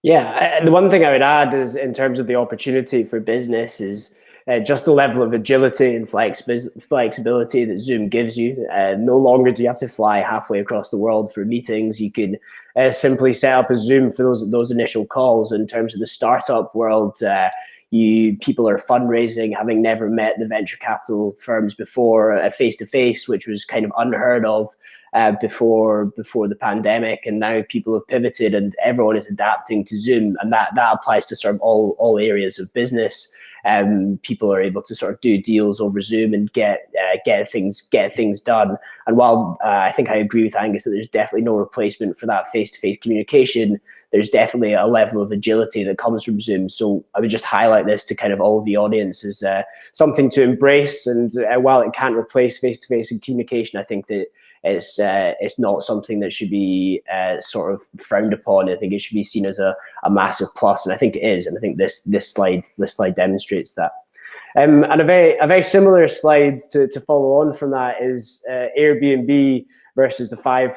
Yeah, and the one thing I would add is in terms of the opportunity for business is just the level of agility and flexibility that Zoom gives you. No longer do you have to fly halfway across the world for meetings. You can simply set up a Zoom for those initial calls. In terms of the startup world, you people are fundraising, having never met the venture capital firms before, face to face, which was kind of unheard of before the pandemic, and now people have pivoted and everyone is adapting to Zoom, and that applies to sort of all areas of business. People are able to sort of do deals over Zoom and get things done. And while I think I agree with Angus that there's definitely no replacement for that face-to-face communication, there's definitely a level of agility that comes from Zoom. So I would just highlight this to kind of all of the audience as something to embrace. And while it can't replace face-to-face communication, I think that it's not something that should be sort of frowned upon. I think it should be seen as a massive plus, and I think it is. And I think this slide demonstrates that. And a very similar slide to follow on from that is Airbnb versus the five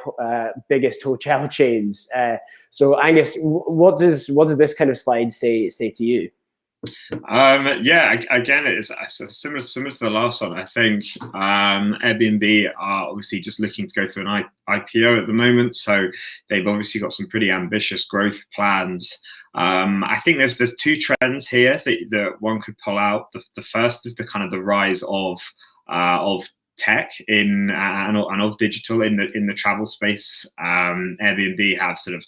biggest hotel chains. So Angus, what does this kind of slide say to you? Yeah, again, it's similar to the last one. I think Airbnb are obviously just looking to go through an IPO at the moment, so they've obviously got some pretty ambitious growth plans. I think there's two trends here that one could pull out. The first is the kind of the rise of tech and of digital in the travel space. Airbnb have sort of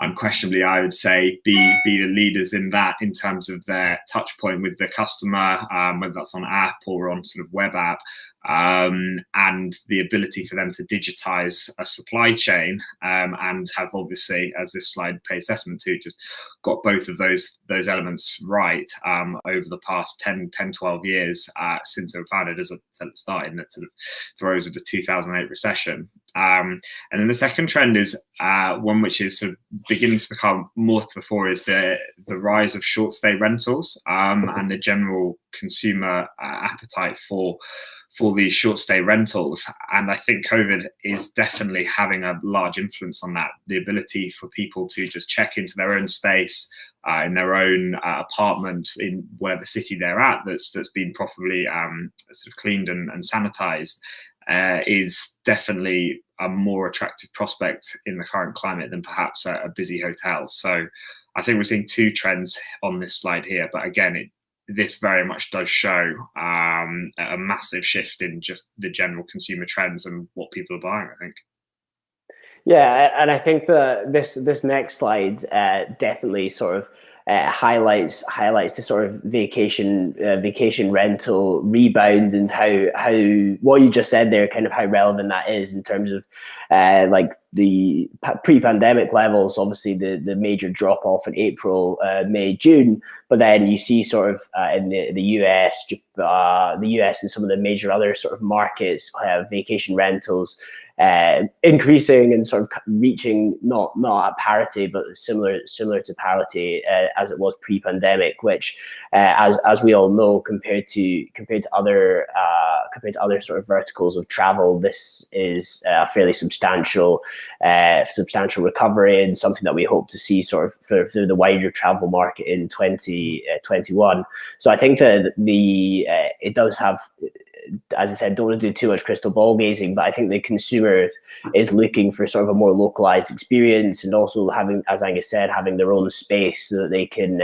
unquestionably, I would say, be the leaders in that in terms of their touch point with the customer, whether that's on app or on sort of web app, and the ability for them to digitize a supply chain, and have obviously, as this slide pays testament to, just got both of those elements right over the past 10, 12 years since they were founded, as I said at the start, in the sort of throes of the 2008 recession. And then the second trend is one which is sort of beginning to become more to the fore, is the rise of short stay rentals and the general consumer appetite for these short stay rentals. And I think COVID is definitely having a large influence on that. The ability for people to just check into their own space, in their own apartment in whatever city they're at, that's been properly sort of cleaned and sanitized, is definitely a more attractive prospect in the current climate than perhaps a busy hotel. So I think we're seeing two trends on this slide here, but again, this very much does show a massive shift in just the general consumer trends and what people are buying, I think. Yeah, and I think this next slide definitely sort of highlights the sort of vacation rental rebound, and how what you just said there, kind of how relevant that is in terms of like the pre-pandemic levels. Obviously, the major drop off in April, May, June, but then you see sort of in the US, and some of the major other sort of markets, vacation rentals increasing and sort of reaching not at parity, but similar to parity as it was pre-pandemic, which as we all know, compared to other sort of verticals of travel, this is a fairly substantial recovery, and something that we hope to see sort of through the wider travel market in 2021. So I think that it does have, as I said, don't want to do too much crystal ball gazing, but I think the consumer is looking for sort of a more localized experience, and also having, as Angus said, having their own space so that they can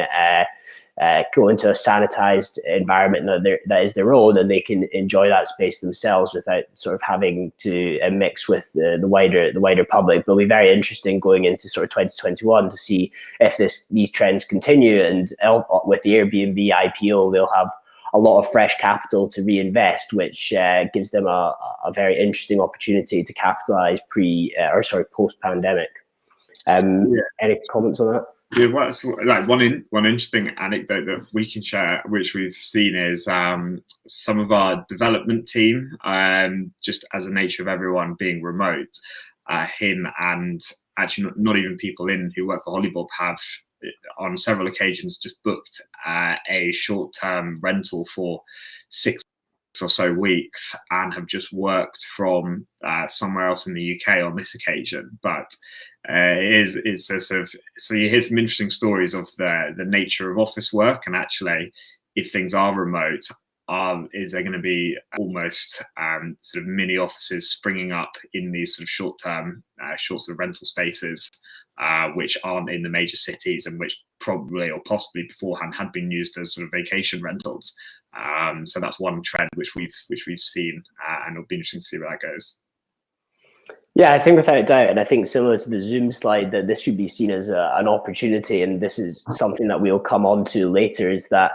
go into a sanitized environment that is their own, and they can enjoy that space themselves without sort of having to mix with the wider public. But it'll be very interesting going into sort of 2021 to see if these trends continue, and with the Airbnb IPO, they'll have a lot of fresh capital to reinvest, which gives them a very interesting opportunity to capitalize post-pandemic. Any comments on that? Yeah, well, like one interesting anecdote that we can share, which we've seen, is some of our development team, just as the nature of everyone being remote, him and actually not even people who work for Hollybob have on several occasions just booked a short-term rental for 6 or so weeks and have just worked from somewhere else in the UK on this occasion. But it's a sort of, so you hear some interesting stories of the nature of office work, and actually, if things are remote, is there going to be almost sort of mini offices springing up in these sort of short sort of rental spaces, which aren't in the major cities, and which probably or possibly beforehand had been used as sort of vacation rentals. So that's one trend which we've seen, and it'll be interesting to see where that goes. Yeah, I think without doubt, and I think similar to the Zoom slide, that this should be seen as an opportunity, and this is something that we'll come on to later, is that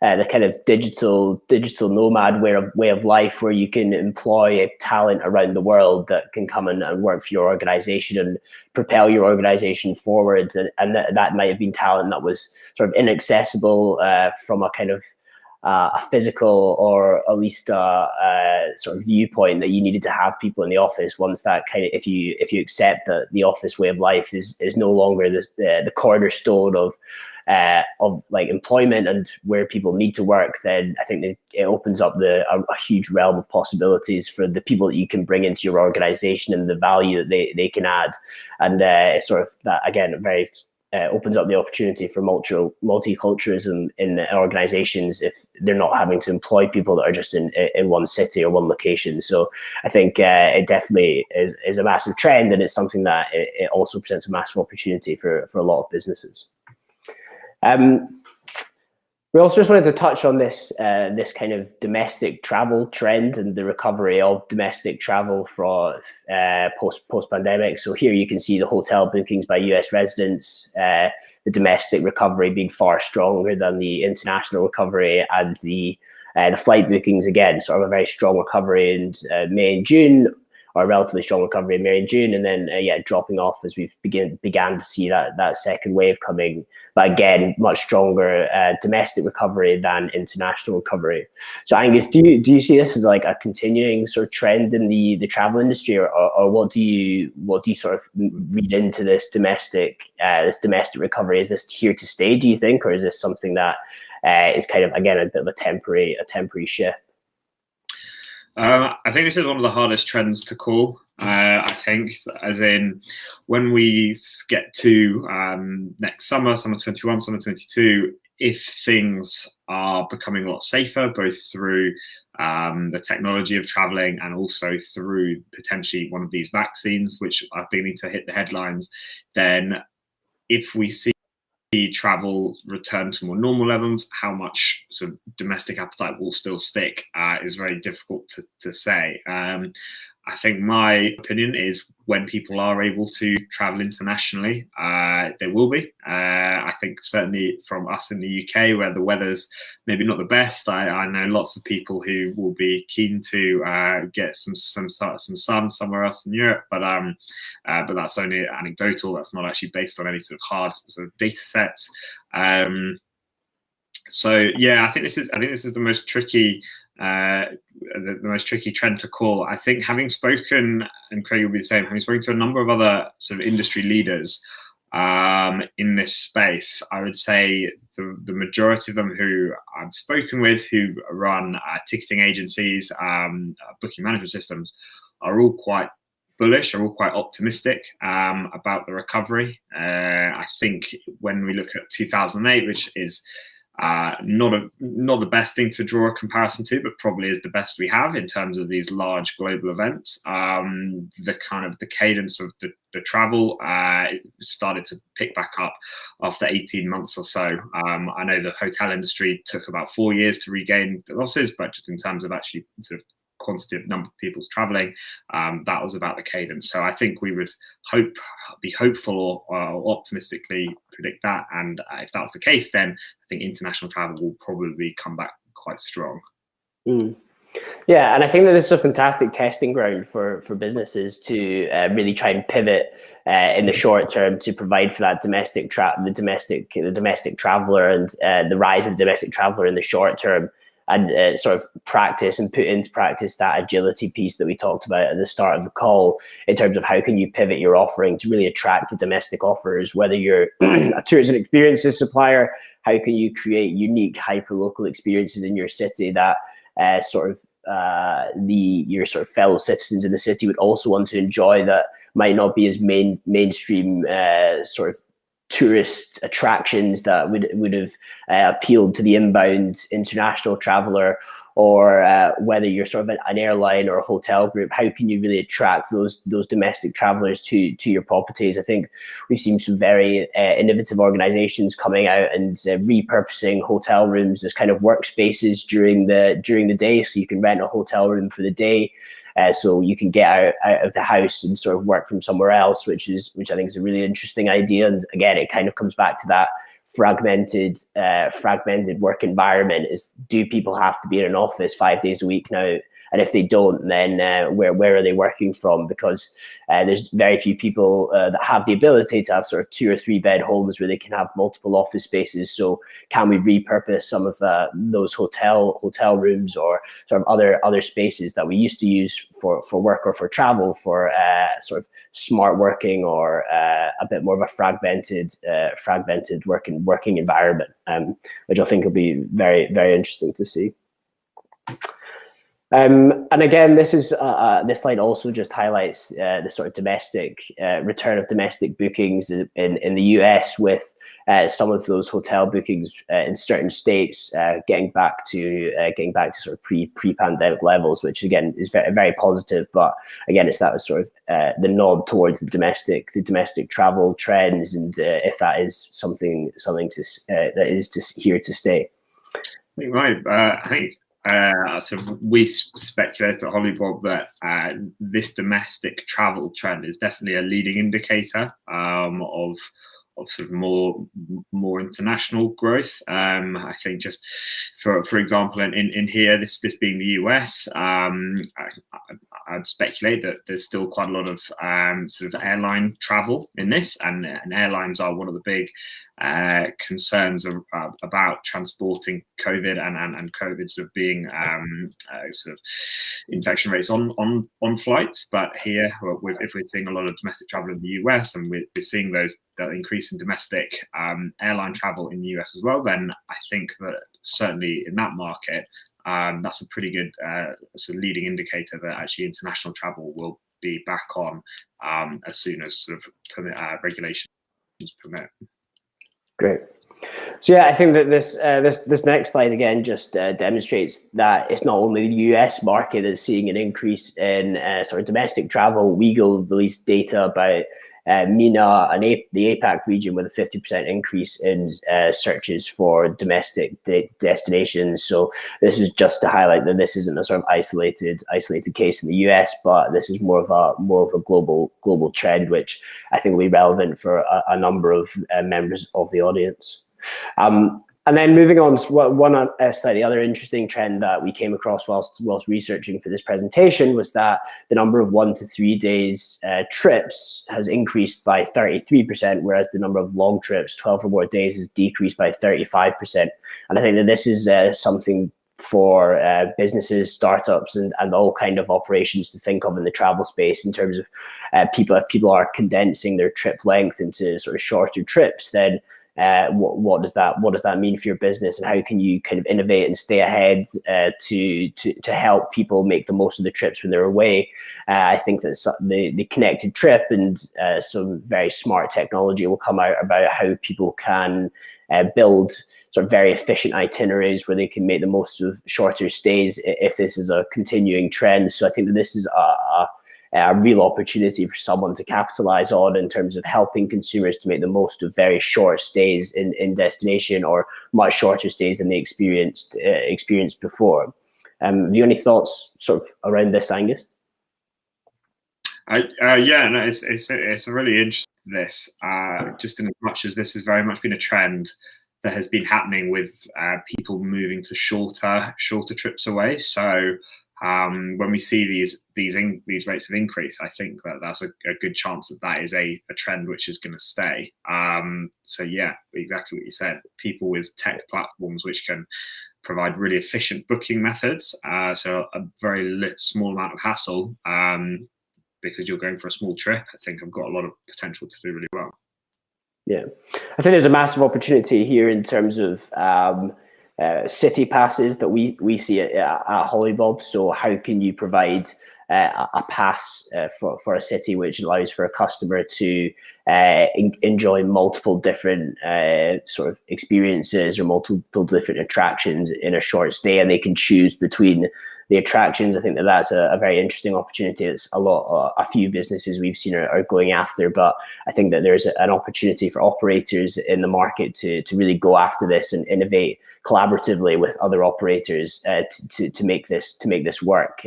the kind of digital nomad way of life, where you can employ talent around the world that can come and work for your organization and propel your organization forward, and that might have been talent that was sort of inaccessible from a kind of a physical or at least a sort of viewpoint, that you needed to have people in the office. Once that kind of, if you accept that the office way of life is no longer the cornerstone of like employment and where people need to work, then I think it opens up a huge realm of possibilities for the people that you can bring into your organization and the value that they can add. And it's sort of that, again, very opens up the opportunity for multiculturalism in organizations if they're not having to employ people that are just in one city or one location. So I think it definitely is a massive trend, and it's something that it also presents a massive opportunity for a lot of businesses. We also just wanted to touch on this kind of domestic travel trend and the recovery of domestic travel for post pandemic. So here you can see the hotel bookings by US residents, the domestic recovery being far stronger than the international recovery, and the flight bookings, again, sort of a very strong recovery in May and June, or a relatively strong recovery in May and June, and then dropping off as we began to see that second wave coming. But again, much stronger domestic recovery than international recovery. So Angus, do you see this as like a continuing sort of trend in the travel industry, or what do you sort of read into this domestic recovery? Is this here to stay, do you think, or is this something that is kind of, again, a bit of a temporary shift? I think this is one of the hardest trends to call. I think, as in, when we get to next summer 21, summer 22, if things are becoming a lot safer, both through the technology of traveling and also through potentially one of these vaccines, which are beginning to hit the headlines, then if we see travel return to more normal levels, how much sort of domestic appetite will still stick is very difficult to say. I think my opinion is when people are able to travel internationally, they will be. I think certainly from us in the UK, where the weather's maybe not the best, I know lots of people who will be keen to get some sun somewhere else in Europe, but that's only anecdotal. That's not actually based on any sort of hard sort of data sets. So yeah, I think this is the most tricky. The most tricky trend to call. I think, having spoken, and Craig will be the same, having spoken to a number of other sort of industry leaders in this space, I would say the majority of them who I've spoken with, who run ticketing agencies, booking management systems, are all quite bullish, are all quite optimistic about the recovery. I think when we look at 2008, which is not the best thing to draw a comparison to, but probably is the best we have in terms of these large global events. The cadence of the travel started to pick back up after 18 months or so. I know the hotel industry took about 4 years to regain the losses, but just in terms of actually sort of quantity of number of people's traveling, that was about the cadence. So I think we would be hopeful or optimistically predict that, and if that's the case, then I think international travel will probably come back quite strong. Yeah, and I think that this is a fantastic testing ground for businesses to really try and pivot in the short term to provide for that domestic traveler and the rise of the domestic traveler in the short term, and sort of practice and put into practice that agility piece that we talked about at the start of the call, in terms of how can you pivot your offering to really attract the domestic offers. Whether you're a tourism experiences supplier, how can you create unique hyper-local experiences in your city that sort of your sort of fellow citizens in the city would also want to enjoy that might not be as mainstream sort of tourist attractions that would have appealed to the inbound international traveler, or whether you're sort of an airline or a hotel group, how can you really attract those domestic travelers to your properties? I think we've seen some very innovative organizations coming out and repurposing hotel rooms as kind of workspaces during the day, so you can rent a hotel room for the day. So you can get out of the house and sort of work from somewhere else, which I think is a really interesting idea. And again, it kind of comes back to that fragmented work environment. Is, do people have to be in an office 5 days a week now? And if they don't, then where are they working from? Because there's very few people that have the ability to have sort of 2 or 3 bed homes where they can have multiple office spaces. So can we repurpose some of those hotel rooms or sort of other spaces that we used to use for work or for travel for sort of smart working, or a bit more of a fragmented working environment, which I think will be very, very interesting to see. And again, this slide also just highlights the sort of domestic return of domestic bookings in the US, with some of those hotel bookings in certain states getting back to sort of pre-pandemic levels, which again is very, very positive. But again, it's that sort of the nod towards the domestic travel trends, and if that is something that is here to stay. Right, I think. So we speculate at Hollywood that this domestic travel trend is definitely a leading indicator of sort of more international growth. I think, just for example, in here, this being the US, I'd speculate that there's still quite a lot of sort of airline travel in this, and airlines are one of the big concerns about transporting COVID and COVID sort of being sort of infection rates on flights. But here, if we're seeing a lot of domestic travel in the US, and we're seeing that increase in domestic airline travel in the US as well, then I think that certainly in that market, that's a pretty good sort of leading indicator that actually international travel will be back on as soon as sort of regulations permit. Great. So yeah, I think that this next slide again just demonstrates that it's not only the US market that's seeing an increase in sort of domestic travel. Weagle released data about MENA and the APAC region with a 50% increase in searches for domestic destinations. So this is just to highlight that this isn't a sort of isolated case in the US, but this is more of a global trend, which I think will be relevant for a number of members of the audience. And then moving on to one slightly other interesting trend that we came across whilst researching for this presentation was that the number of 1 to 3 days trips has increased by 33%, whereas the number of long trips, 12 or more days, has decreased by 35%. And I think that this is something for businesses, startups, and all kind of operations to think of in the travel space, in terms of people are condensing their trip length into sort of shorter trips. Then what does that mean for your business, and how can you kind of innovate and stay ahead to help people make the most of the trips when they're away? I think that the connected trip and some very smart technology will come out about how people can build sort of very efficient itineraries where they can make the most of shorter stays if this is a continuing trend. So I think that this is a real opportunity for someone to capitalize on, in terms of helping consumers to make the most of very short stays in destination, or much shorter stays than they experienced before. Do you have any thoughts sort of around this, Angus? Yeah, no, it's a really interesting this, just in as much as this has very much been a trend that has been happening with people moving to shorter trips away. So when we see these rates of increase, I think that that's a good chance that is a trend which is going to stay. So yeah, exactly what you said. People with tech platforms which can provide really efficient booking methods, so a very small amount of hassle, because you're going for a small trip, I think I've got a lot of potential to do really well. Yeah, I think there's a massive opportunity here in terms of city passes that we see at Hollybob. So how can you provide a pass for a city, which allows for a customer to enjoy multiple different sort of experiences or multiple different attractions in a short stay, and they can choose between the attractions. I think that's a very interesting opportunity. It's a few businesses we've seen are going after, but I think that there's an opportunity for operators in the market to really go after this and innovate collaboratively with other operators to make this work.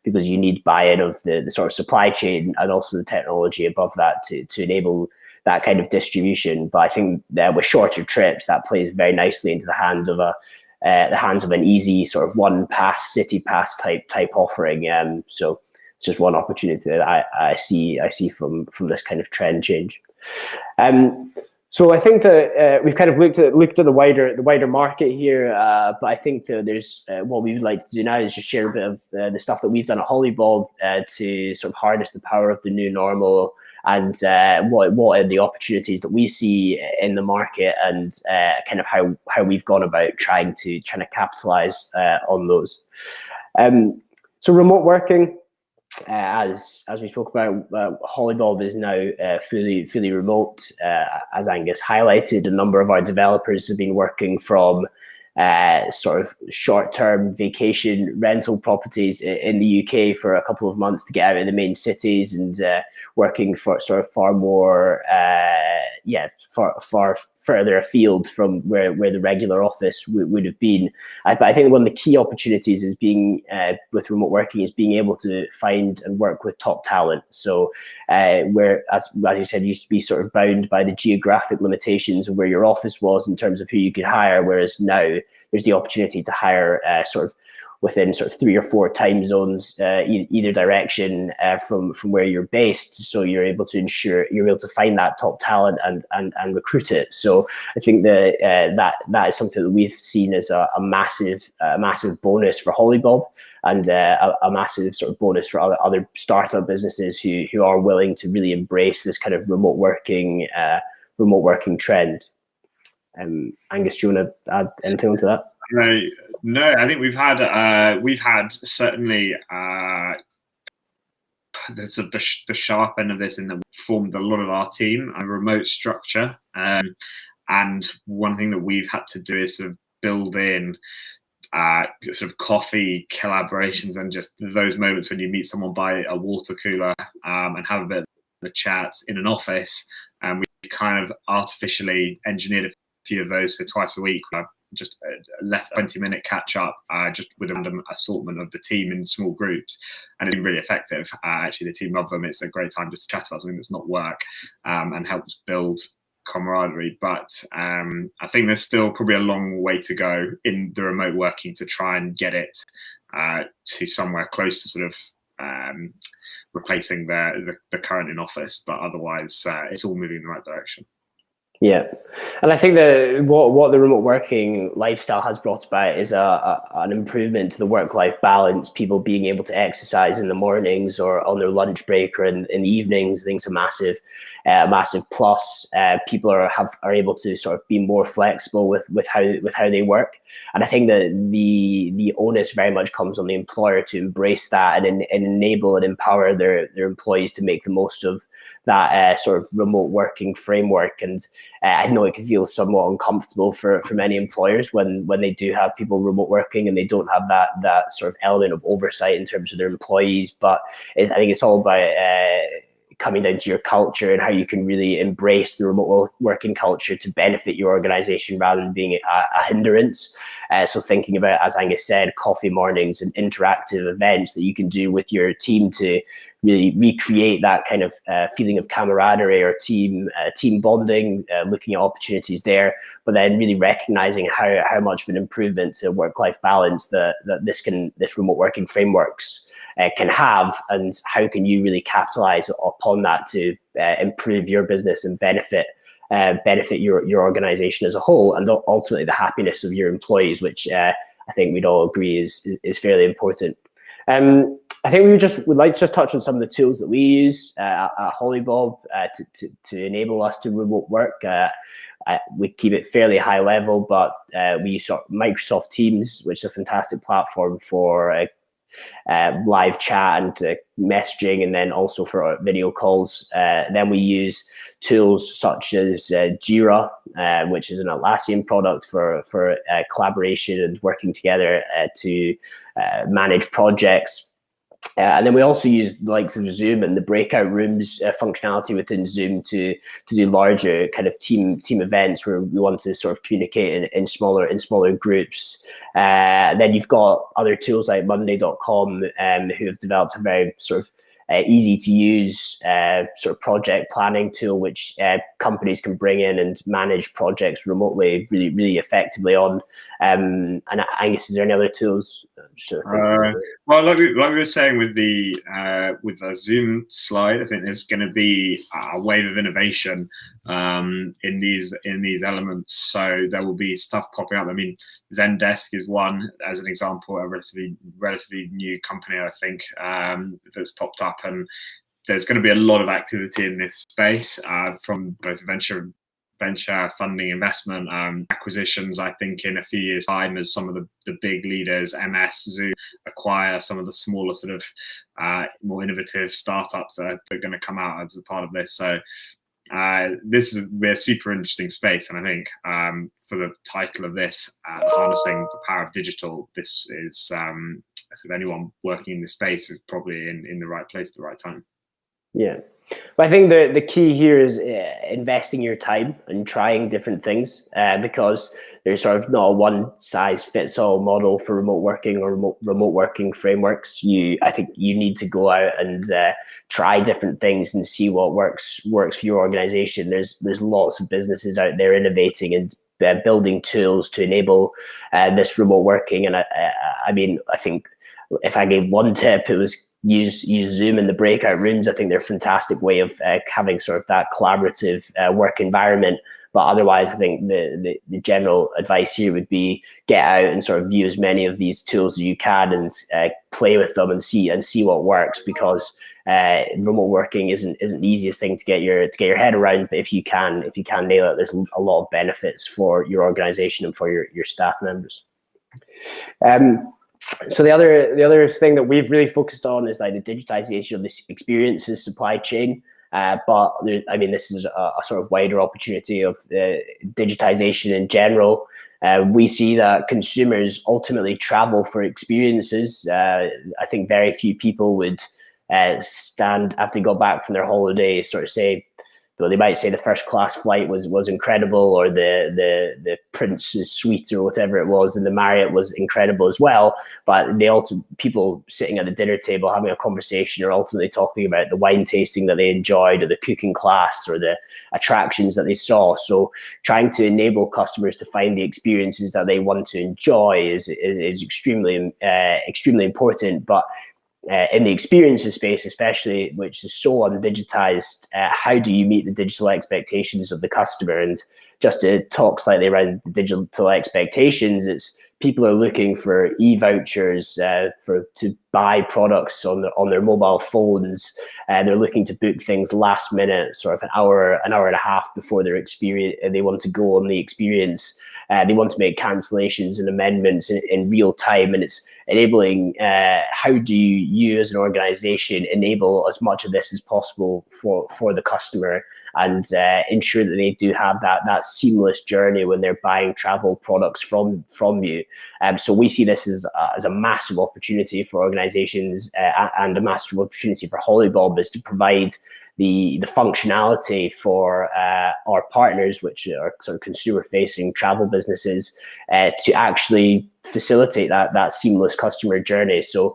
Because you need buy-in of the sort of supply chain and also the technology above that to enable that kind of distribution. But I think that with shorter trips, that plays very nicely into the hands of an easy sort of one pass, city pass type offering. So it's just one opportunity that I see from this kind of trend change. So I think that we've kind of looked at the wider market here, but I think that there's what we would like to do now is just share a bit of the stuff that we've done at Hollybob to sort of harness the power of the new normal, and what are the opportunities that we see in the market, and kind of how we've gone about trying to capitalize on those. So remote working. As we spoke about, Hollybob is now fully remote. As Angus highlighted, a number of our developers have been working from sort of short-term vacation rental properties in the UK for a couple of months to get out of the main cities, and working for sort of far more far further afield from where the regular office would have been. But I think one of the key opportunities is with remote working is being able to find and work with top talent. So where, as you said, used to be sort of bound by the geographic limitations of where your office was in terms of who you could hire, whereas now there's the opportunity to hire sort of within sort of 3 or 4 time zones, either direction from where you're based. So you're able to find that top talent and recruit it. So I think that is something that we've seen as a massive bonus for Hollybob, and a massive sort of bonus for other startup businesses who are willing to really embrace this kind of remote working trend. Angus, do you want to add anything onto that? No, I think we've had certainly the sharp end of this, in that we formed a lot of our team a remote structure, and one thing that we've had to do is sort of build in sort of coffee collaborations and just those moments when you meet someone by a water cooler and have a bit of a chat in an office. And we kind of artificially engineered a few of those, so twice a week just a less 20-minute catch up, just with a random assortment of the team in small groups, and it's been really effective. Actually, the team love them. It's a great time just to chat about something that's not work, and helps build camaraderie. But I think there's still probably a long way to go in the remote working to try and get it to somewhere close to sort of replacing the current in office. But otherwise, it's all moving in the right direction. Yeah, and I think that what the remote working lifestyle has brought about is an improvement to the work-life balance. People being able to exercise in the mornings or on their lunch break or in the evenings, I think it's a massive plus. People are able to sort of be more flexible with how they work, and I think that the onus very much comes on the employer to embrace that and enable and empower their employees to make the most of that sort of remote working framework. And I know it can feel somewhat uncomfortable for many employers when they do have people remote working and they don't have that sort of element of oversight in terms of their employees. But I think it's all about coming down to your culture and how you can really embrace the remote working culture to benefit your organization rather than being a hindrance. So thinking about, as Angus said, coffee mornings and interactive events that you can do with your team to really recreate that kind of feeling of camaraderie or team bonding, looking at opportunities there, but then really recognizing how much of an improvement to work-life balance that this remote working frameworks can have, and how can you really capitalize upon that to improve your business and benefit your organization as a whole, and ultimately the happiness of your employees, which I think we'd all agree is fairly important. I think would like to just touch on some of the tools that we use at Hollybomb to enable us to remote work. We keep it fairly high level, but we use Microsoft Teams, which is a fantastic platform for live chat and messaging, and then also for video calls. Then we use tools such as Jira, which is an Atlassian product for collaboration and working together to manage projects. And then we also use the likes of Zoom and the breakout rooms functionality within Zoom to do larger kind of team events where we want to sort of communicate in smaller groups. Then you've got other tools like Monday.com who have developed a very sort of easy to use sort of project planning tool, which companies can bring in and manage projects remotely really effectively on. And Angus, is there any other tools? Well, like we were saying with the Zoom slide, I think there's going to be a wave of innovation in these elements. So there will be stuff popping up. I mean, Zendesk is one as an example, a relatively new company, I think, that's popped up, and there's going to be a lot of activity in this space from both venture funding, investment, acquisitions. I think in a few years' time, as some of the big leaders, MS, Zoom, acquire some of the smaller sort of more innovative startups that are going to come out as a part of this. So this is a super interesting space, and I think for the title of this, harnessing the power of digital, this is sort of anyone working in this space is probably in the right place at the right time. Yeah. But I think the key here is investing your time and trying different things because there's sort of not a one size fits all model for remote working or remote working frameworks. I think you need to go out and try different things and see what works for your organization. There's lots of businesses out there innovating and building tools to enable this remote working. And I mean, I think if I gave one tip, it was use Zoom in the breakout rooms. I think they're a fantastic way of having sort of that collaborative work environment. But otherwise, I think the general advice here would be get out and sort of view as many of these tools as you can and play with them and see what works, because remote working isn't the easiest thing to get your head around. But if you can nail it, there's a lot of benefits for your organization and for your staff members. So the other thing that we've really focused on is like the digitization of this experiences supply chain. But I mean, this is a sort of wider opportunity of digitization in general. We see that consumers ultimately travel for experiences. I think very few people would stand after they got back from their holiday, sort of say, well, they might say the first class flight was incredible, or the Prince's suite or whatever it was, and the Marriott was incredible as well. But people sitting at the dinner table having a conversation are ultimately talking about the wine tasting that they enjoyed, or the cooking class, or the attractions that they saw. So trying to enable customers to find the experiences that they want to enjoy is extremely important. But in the experiences space, especially, which is so undigitized, how do you meet the digital expectations of the customer? And just to talk slightly around the digital expectations, it's people are looking for e-vouchers to buy products on their mobile phones. They're looking to book things last minute, sort of an hour and a half before their experience. They want to go on the experience. They want to make cancellations and amendments in real time, and it's enabling how do you as an organization enable as much of this as possible for the customer, and ensure that they do have that seamless journey when they're buying travel products from you. So we see this as a massive opportunity for organizations and a massive opportunity for Hollybomb, is to provide the functionality for our partners, which are sort of consumer-facing travel businesses, to actually facilitate that seamless customer journey. So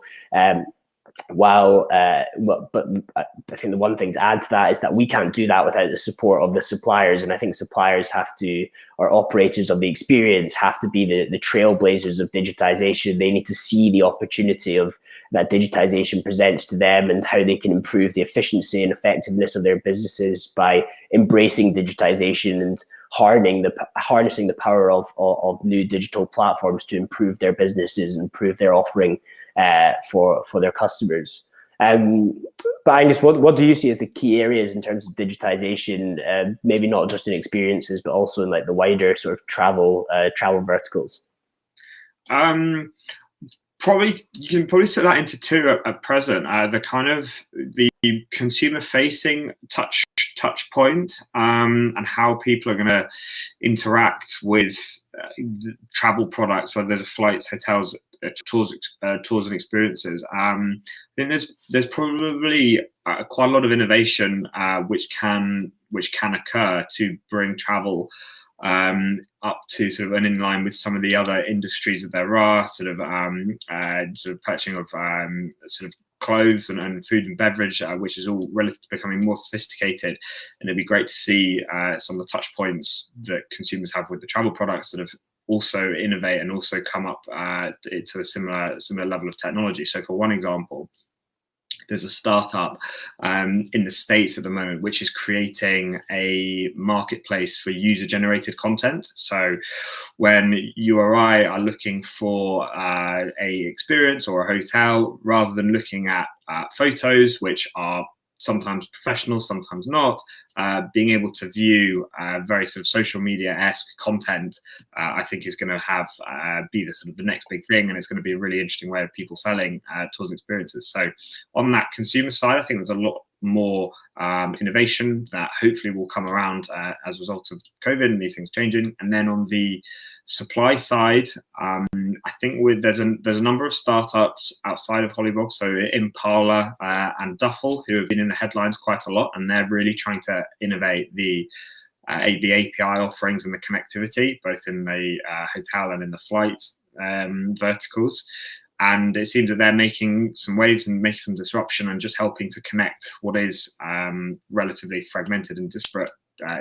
but I think the one thing to add to that is that we can't do that without the support of the suppliers. And I think suppliers or operators of the experience have to be the trailblazers of digitization. They need to see the opportunity of that digitization presents to them and how they can improve the efficiency and effectiveness of their businesses by embracing digitization and harnessing the power of new digital platforms to improve their businesses and improve their offering for their customers. But Angus, what do you see as the key areas in terms of digitization? Maybe not just in experiences, but also in like the wider sort of travel verticals. Probably you can probably split that into two at present. The kind of the consumer facing touch point, and how people are going to interact with travel products, whether there's flights, hotels, tours and experiences. I think there's probably quite a lot of innovation which can occur to bring travel up to sort of an in line with some of the other industries that there are, sort of purchasing of sort of clothes and food and beverage, which is all relatively becoming more sophisticated. And it'd be great to see some of the touch points that consumers have with the travel products that have also innovate and also come up to a similar level of technology. So for one example, there's a startup in the States at the moment which is creating a marketplace for user-generated content. So when you or I are looking for a experience or a hotel, rather than looking at photos, which are sometimes professional, sometimes not, being able to view very sort of social media-esque content, I think is going to have be the sort of the next big thing, and it's going to be a really interesting way of people selling tours and experiences. So on that consumer side, I think there's a lot more innovation that hopefully will come around as a result of COVID and these things changing. And then on the supply side, I think there's a number of startups outside of Hollywood, so Impala and Duffel, who have been in the headlines quite a lot, and they're really trying to innovate the API offerings and the connectivity, both in the hotel and in the flight verticals. And it seems that they're making some waves and making some disruption and just helping to connect what is relatively fragmented and disparate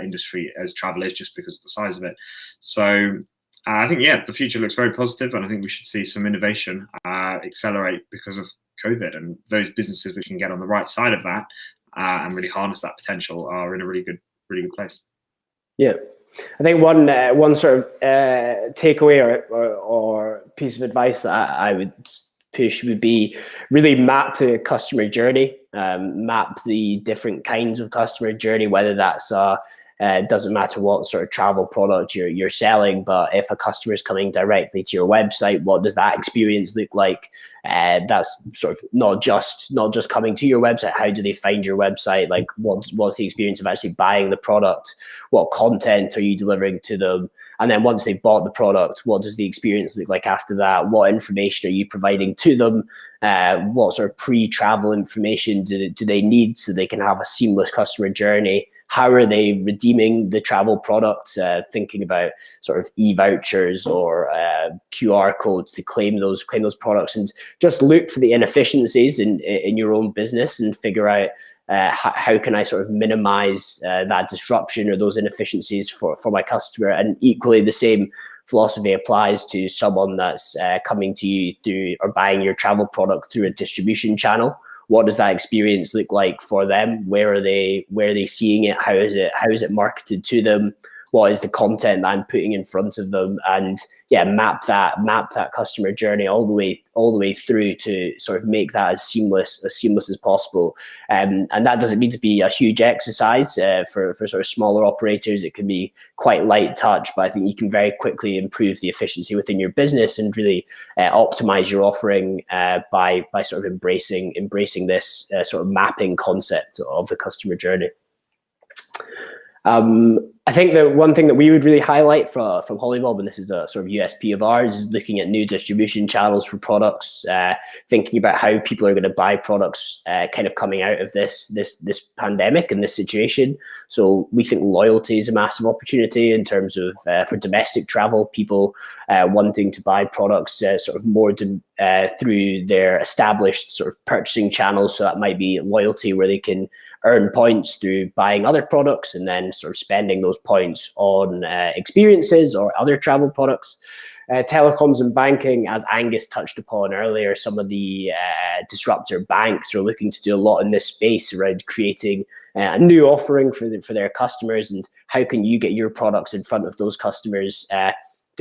industry as travel is, just because of the size of it. So I think, the future looks very positive, and I think we should see some innovation accelerate because of COVID, and those businesses which can get on the right side of that and really harness that potential are in a really good place. Yeah, I think one sort of takeaway or piece of advice that I would push would be really map the customer journey, map the different kinds of customer journey, whether that's doesn't matter what sort of travel product you're selling, but if a customer is coming directly to your website, what does that experience look like? That's sort of not just coming to your website. How do they find your website? Like, what's the experience of actually buying the product? What content are you delivering to them? And then once they've bought the product, what does the experience look like after that? What information are you providing to them? What sort of pre-travel information do they need so they can have a seamless customer journey? How are they redeeming the travel products? Thinking about sort of e-vouchers or QR codes to claim those products, and just look for the inefficiencies in your own business and figure out how can I sort of minimize that disruption or those inefficiencies for my customer. And equally, the same philosophy applies to someone that's coming to you through or buying your travel product through a distribution channel. What does that experience look like for them? Where are they seeing it? How is it marketed to them? What is the content that I'm putting in front of them? And map that customer journey all the way through to sort of make that as seamless as possible. And that doesn't need to be a huge exercise for sort of smaller operators. It can be quite light touch, but I think you can very quickly improve the efficiency within your business and really optimize your offering by sort of embracing this sort of mapping concept of the customer journey. I think the one thing that we would really highlight from Holybob, and this is a sort of USP of ours, is looking at new distribution channels for products, thinking about how people are going to buy products kind of coming out of this pandemic and this situation. So we think loyalty is a massive opportunity in terms of for domestic travel, people wanting to buy products sort of more through their established sort of purchasing channels. So that might be loyalty, where they can earn points through buying other products and then sort of spending those points on experiences or other travel products. Telecoms and banking, as Angus touched upon earlier, some of the disruptor banks are looking to do a lot in this space around creating a new offering for their customers, and how can you get your products in front of those customers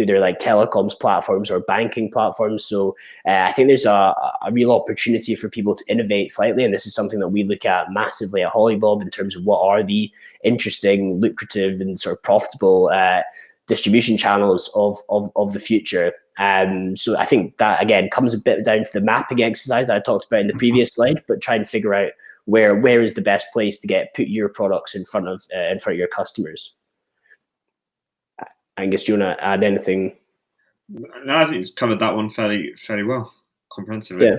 their like telecoms platforms or banking platforms. So I think there's a real opportunity for people to innovate slightly, and this is something that we look at massively at Hollybob in terms of what are the interesting, lucrative, and sort of profitable distribution channels of the future. So I think that again comes a bit down to the mapping exercise that I talked about in the previous slide, but try and figure out where is the best place to put your products in front of your customers. Angus, do you want to add anything? No, I think it's covered that one fairly well, comprehensively. Yeah.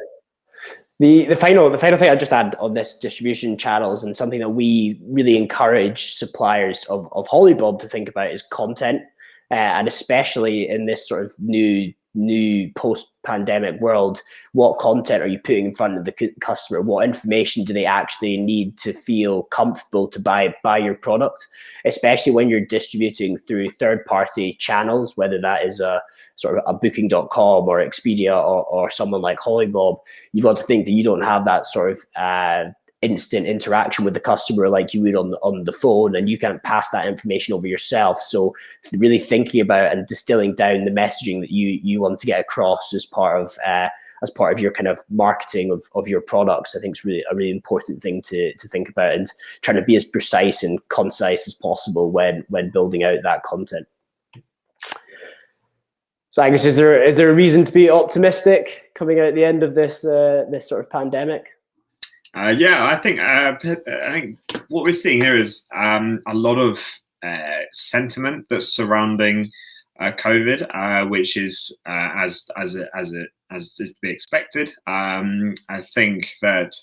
The final thing I just add on this distribution channels, and something that we really encourage suppliers of Hollybob to think about, is content, and especially in this sort of new post-pandemic world, what content are you putting in front of the customer? What information do they actually need to feel comfortable to buy your product? Especially when you're distributing through third-party channels, whether that is a sort of a booking.com or Expedia or someone like Hollybob, you've got to think that you don't have that sort of instant interaction with the customer like you would on the phone, and you can't pass that information over yourself. So really thinking about and distilling down the messaging that you want to get across as part of your kind of marketing of your products, I think is really a really important thing to think about, and trying to be as precise and concise as possible when building out that content. So I guess, is there a reason to be optimistic coming out at the end of this sort of pandemic? Yeah, I think what we're seeing here is a lot of sentiment that's surrounding COVID, which is as is to be expected. I think that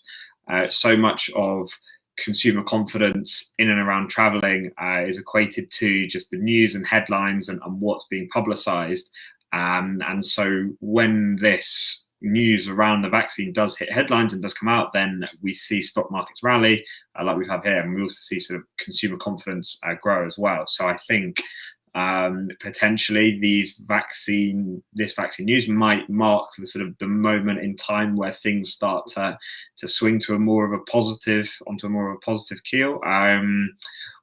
so much of consumer confidence in and around traveling is equated to just the news and headlines and what's being publicized. And so when this news around the vaccine does hit headlines and does come out, then we see stock markets rally like we have here, and we also see sort of consumer confidence grow as well. So I think potentially this vaccine news might mark the sort of the moment in time where things start to swing to onto a more of a positive keel.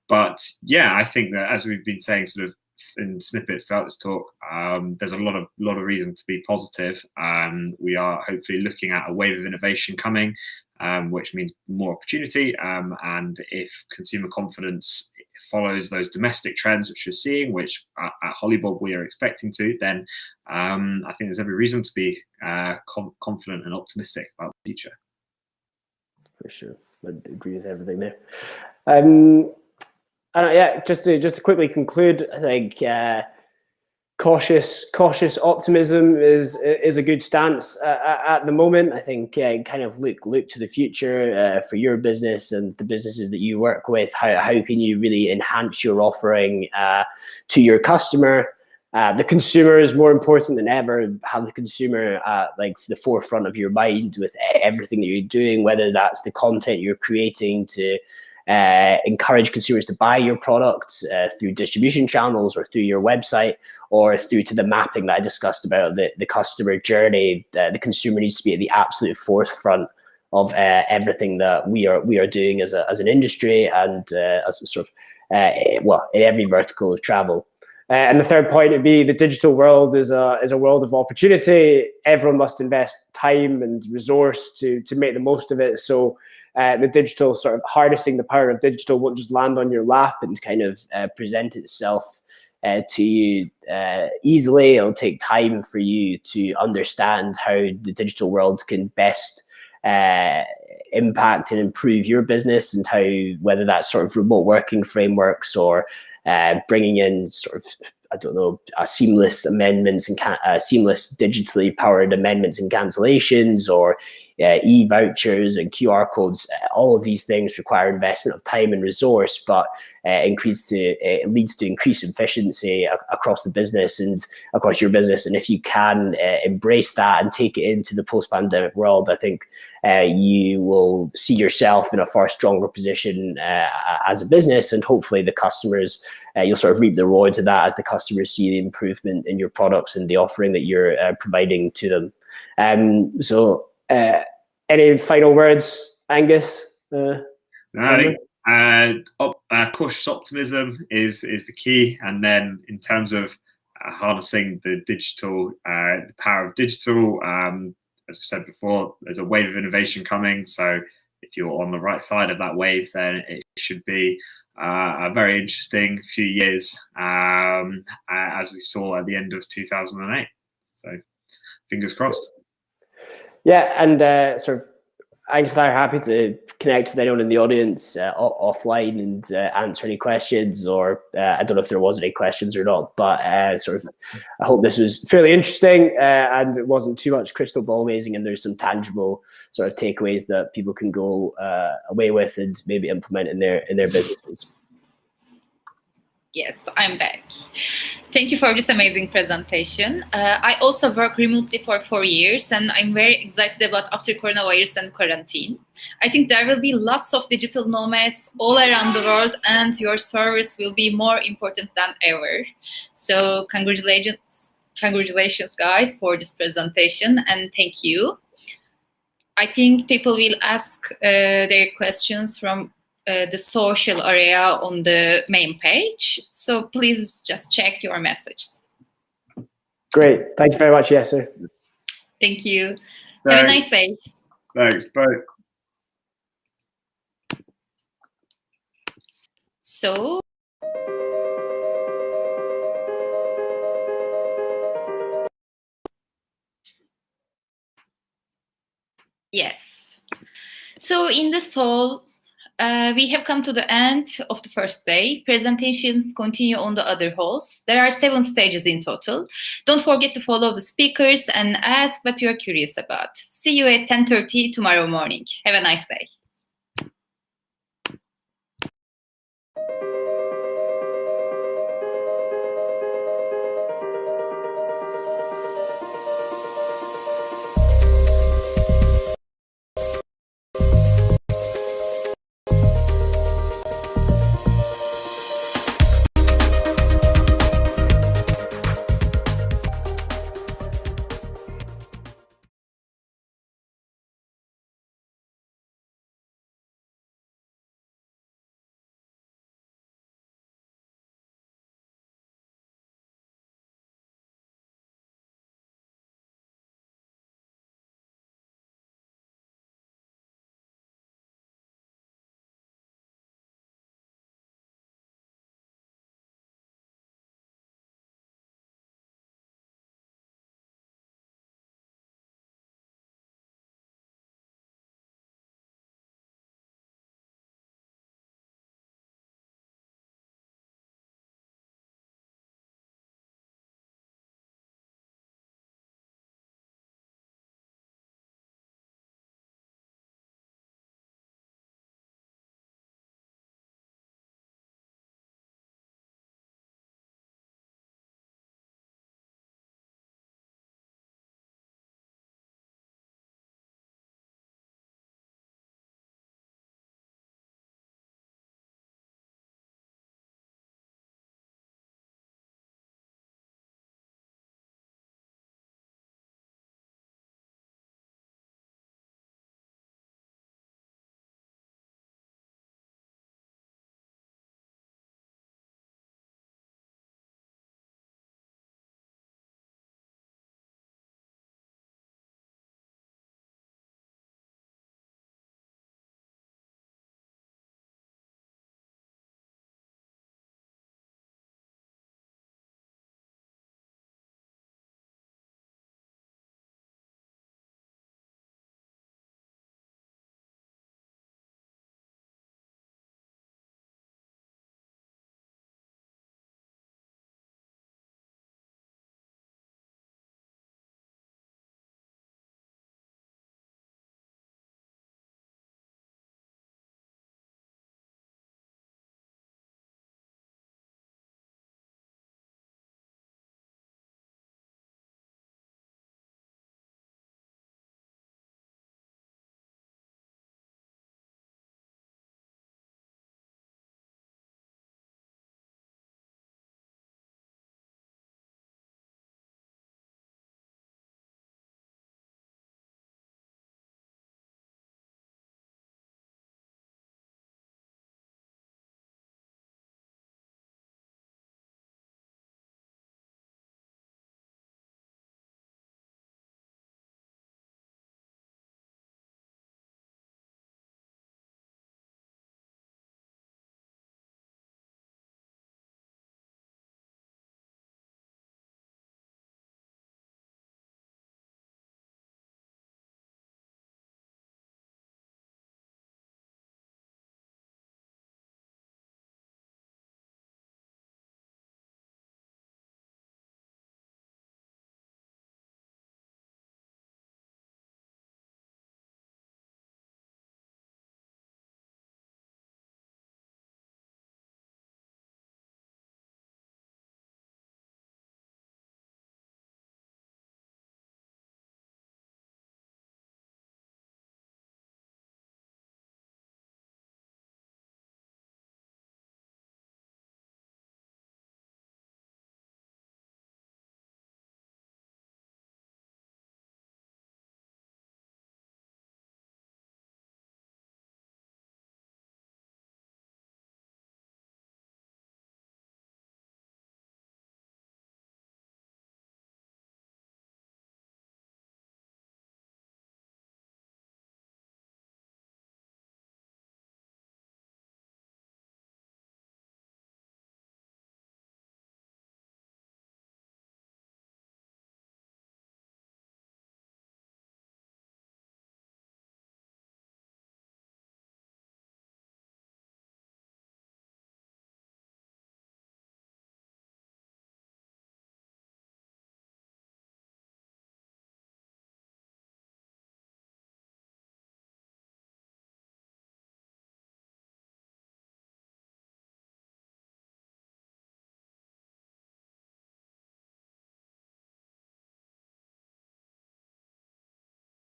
But yeah, I think that, as we've been saying sort of in snippets throughout this talk, there's a lot of reason to be positive. We are hopefully looking at a wave of innovation coming, which means more opportunity. And if consumer confidence follows those domestic trends which we're seeing, which at Hollybob we are expecting to, then I think there's every reason to be confident and optimistic about the future. For sure, I agree with everything there. Yeah, just to quickly conclude, I think cautious optimism is a good stance at the moment. I think kind of look to the future for your business and the businesses that you work with. How can you really enhance your offering to your customer? The consumer is more important than ever. Have the consumer at like the forefront of your mind with everything that you're doing, whether that's the content you're creating to encourage consumers to buy your products through distribution channels or through your website, or through to the mapping that I discussed about the customer journey. The consumer needs to be at the absolute forefront of everything that we are doing as an industry, and as sort of in every vertical of travel. And the third point would be the digital world is a world of opportunity. Everyone must invest time and resource to make the most of it. So the digital, sort of harnessing the power of digital, won't just land on your lap and kind of present itself to you easily. It'll take time for you to understand how the digital world can best impact and improve your business, and how, whether that's sort of remote working frameworks or bringing in sort of, I don't know, seamless amendments and seamless digitally powered amendments and cancellations, or e-vouchers and QR codes. All of these things require investment of time and resource, but it leads to increased efficiency across the business and across your business. And if you can embrace that and take it into the post-pandemic world, I think you will see yourself in a far stronger position as a business, and hopefully the customers, you'll sort of reap the rewards of that as the customers see the improvement in your products and the offering that you're providing to them. So any final words, Angus? I think cautious optimism is the key, and then in terms of harnessing the digital, the power of digital. As I said before, there's a wave of innovation coming. So if you're on the right side of that wave, then it should be a very interesting few years, as we saw at the end of 2008. So fingers crossed. Yeah, and sort of Angus and I are happy to connect with anyone in the audience offline and answer any questions, or I don't know if there was any questions or not, but sort of I hope this was fairly interesting and it wasn't too much crystal ball gazing, and there's some tangible sort of takeaways that people can go away with and maybe implement in their businesses. Yes, I'm back. Thank you for this amazing presentation. I also work remotely for 4 years, and I'm very excited about after coronavirus and quarantine. I think there will be lots of digital nomads all around the world, and your service will be more important than ever. So congratulations guys for this presentation, and thank you. I think people will ask their questions from the social area on the main page. So please just check your messages. Great. Thank you very much, Yasser. Thank you. Thanks. Have a nice day. Thanks. Bye. So yes. So in this whole we have come to the end of the first day. Presentations continue on the other halls. There are 7 stages in total. Don't forget to follow the speakers and ask what you're curious about. See you at 10:30 tomorrow morning. Have a nice day.